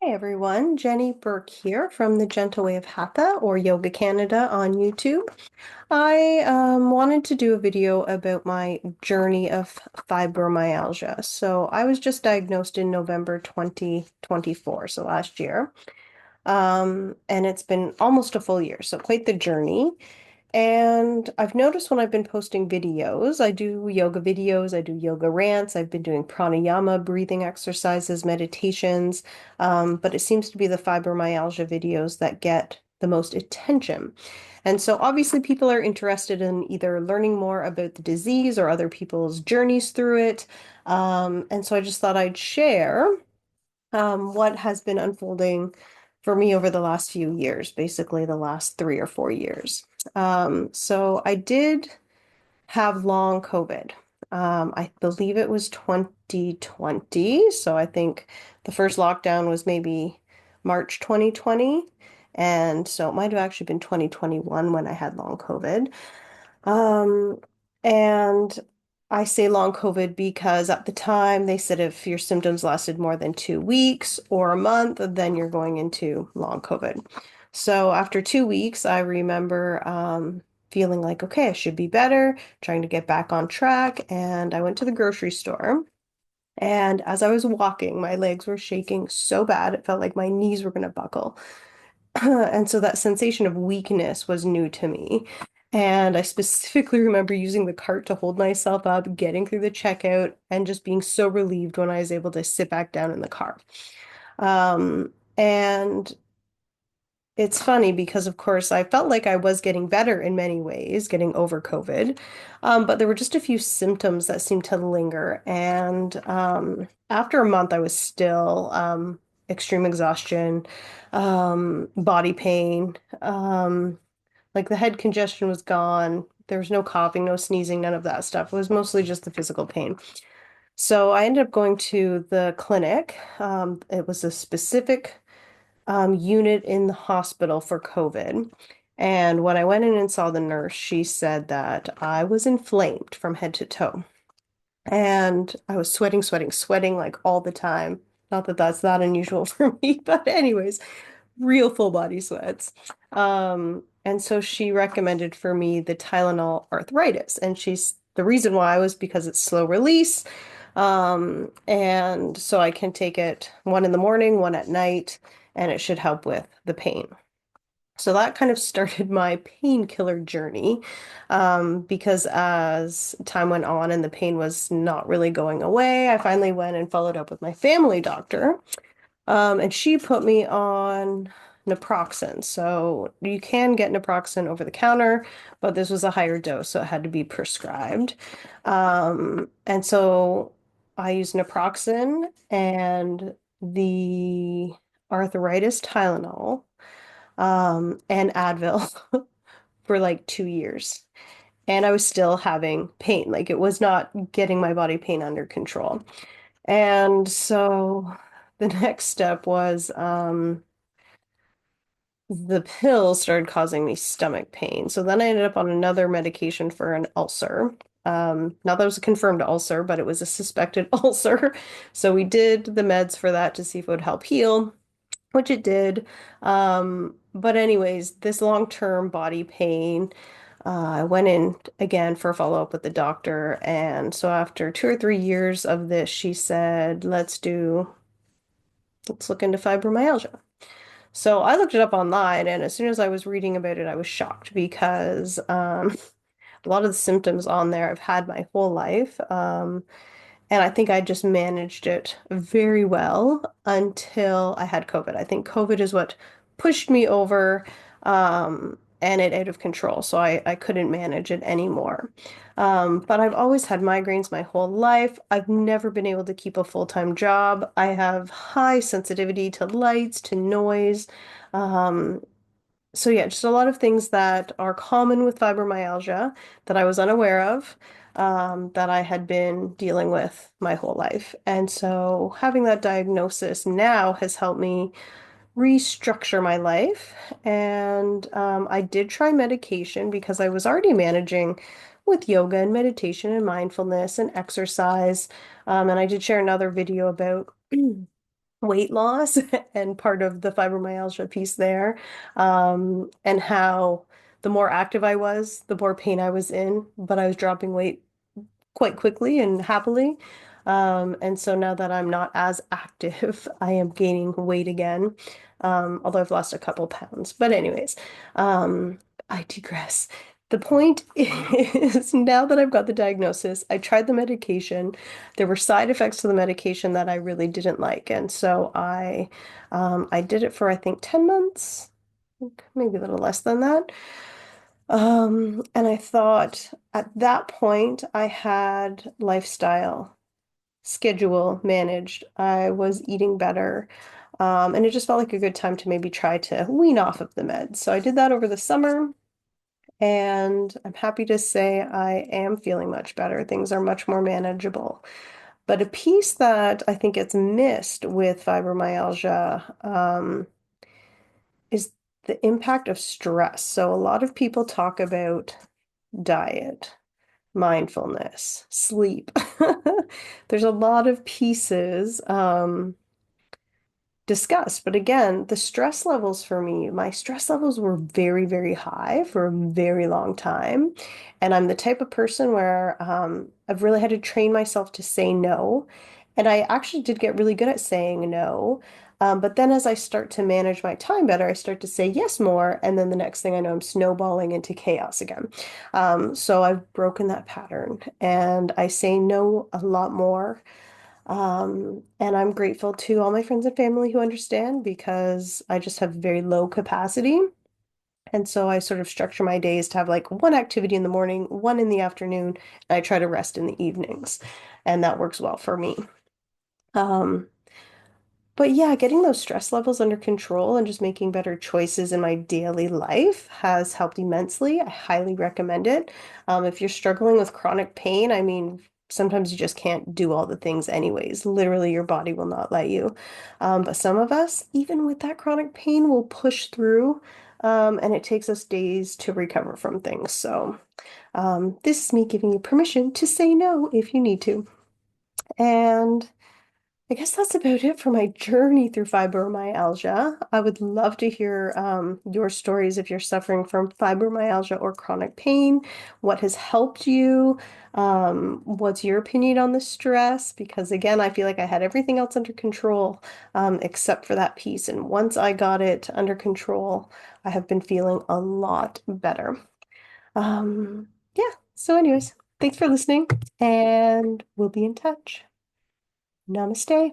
Hey everyone, Jenni Burke here from the Gentle Way of Hatha or Yoga Canada on YouTube. I wanted to do a video about my journey of fibromyalgia. So I was just diagnosed in November 2024, so last year. And it's been almost a full year, so quite the journey. And I've noticed when I've been posting videos, I do yoga videos, I do yoga rants, I've been doing pranayama, breathing exercises, meditations, but it seems to be the fibromyalgia videos that get the most attention. And so obviously people are interested in either learning more about the disease or other people's journeys through it. And so I just thought I'd share what has been unfolding for me over the last few years, basically the last 3 or 4 years. So I did have long COVID. I believe it was 2020. So I think the first lockdown was maybe March 2020. And so it might have actually been 2021 when I had long COVID. Um, and I say long COVID because at the time they said if your symptoms lasted more than 2 weeks or a month, then you're going into long COVID. So after 2 weeks, I remember feeling like, okay, I should be better, trying to get back on track. And I went to the grocery store. And as I was walking, my legs were shaking so bad, it felt like my knees were going to buckle. And so that sensation of weakness was new to me. And I specifically remember using the cart to hold myself up, getting through the checkout, and just being so relieved when I was able to sit back down in the car. And it's funny because, of course, I felt like I was getting better in many ways, getting over COVID. But there were just a few symptoms that seemed to linger. And after a month, I was still extreme exhaustion, body pain, like the head congestion was gone. There was no coughing, no sneezing, none of that stuff. It was mostly just the physical pain. So I ended up going to the clinic. It was a specific unit in the hospital for COVID. And when I went in and saw the nurse, she said that I was inflamed from head to toe. And I was sweating, sweating, sweating like all the time. Not that that's that unusual for me, but anyways, real full body sweats. And so she recommended for me the Tylenol Arthritis. And the reason why was because it's slow release. And so I can take it one in the morning, one at night, and it should help with the pain. So that kind of started my painkiller journey, because as time went on and the pain was not really going away, I finally went and followed up with my family doctor. And she put me on naproxen. So you can get naproxen over the counter, but this was a higher dose, so it had to be prescribed. And so I used naproxen and the arthritis Tylenol, and Advil for like 2 years. And I was still having pain. Like it was not getting my body pain under control. And so the next step was the pill started causing me stomach pain. So then I ended up on another medication for an ulcer. Not that it was a confirmed ulcer, but it was a suspected ulcer. So we did the meds for that to see if it would help heal, which it did. But anyways, this long-term body pain, I went in again for a follow-up with the doctor. And so after 2 or 3 years of this, she said, let's look into fibromyalgia. So I looked it up online, and as soon as I was reading about it, I was shocked because a lot of the symptoms on there I've had my whole life. And I think I just managed it very well until I had COVID. I think COVID is what pushed me over, and it out of control. So I couldn't manage it anymore. But I've always had migraines my whole life. I've never been able to keep a full-time job. I have high sensitivity to lights, to noise. Um, so yeah, just a lot of things that are common with fibromyalgia that I was unaware of, that I had been dealing with my whole life. And so having that diagnosis now has helped me restructure my life. And I did try medication because I was already managing with yoga and meditation and mindfulness and exercise. And I did share another video about weight loss and part of the fibromyalgia piece there, and how the more active I was, the more pain I was in, but I was dropping weight quite quickly and happily. And so now that I'm not as active, I am gaining weight again, although I've lost a couple pounds. But anyways, um, I digress. The point is, now that I've got the diagnosis, I tried the medication. There were side effects to the medication that I really didn't like, and so I did it for I think 10 months, maybe a little less than that. And I thought at that point I had lifestyle schedule managed. I was eating better. And it just felt like a good time to maybe try to wean off of the meds. So I did that over the summer, and I'm happy to say I am feeling much better. Things are much more manageable. But a piece that I think gets missed with fibromyalgia, is the impact of stress. So a lot of people talk about diet, mindfulness, sleep. There's a lot of pieces discussed. But again, the stress levels for me, my stress levels were very, very high for a very long time. And I'm the type of person where I've really had to train myself to say no. And I actually did get really good at saying no. But then as I start to manage my time better, I start to say yes more. And then the next thing I know, I'm snowballing into chaos again. So I've broken that pattern and I say no a lot more. And I'm grateful to all my friends and family who understand because I just have very low capacity. And so I sort of structure my days to have like one activity in the morning, one in the afternoon, and I try to rest in the evenings. And that works well for me. Um, but yeah, getting those stress levels under control and just making better choices in my daily life has helped immensely. I highly recommend it. If you're struggling with chronic pain, I mean, sometimes you just can't do all the things anyways. Literally, your body will not let you. But some of us, even with that chronic pain, will push through, and it takes us days to recover from things. So, this is me giving you permission to say no if you need to. And I guess that's about it for my journey through fibromyalgia. I would love to hear your stories if you're suffering from fibromyalgia or chronic pain. What has helped you? What's your opinion on the stress? Because again, I feel like I had everything else under control, except for that piece. And once I got it under control, I have been feeling a lot better. Yeah, so anyways, thanks for listening, and we'll be in touch. Namaste.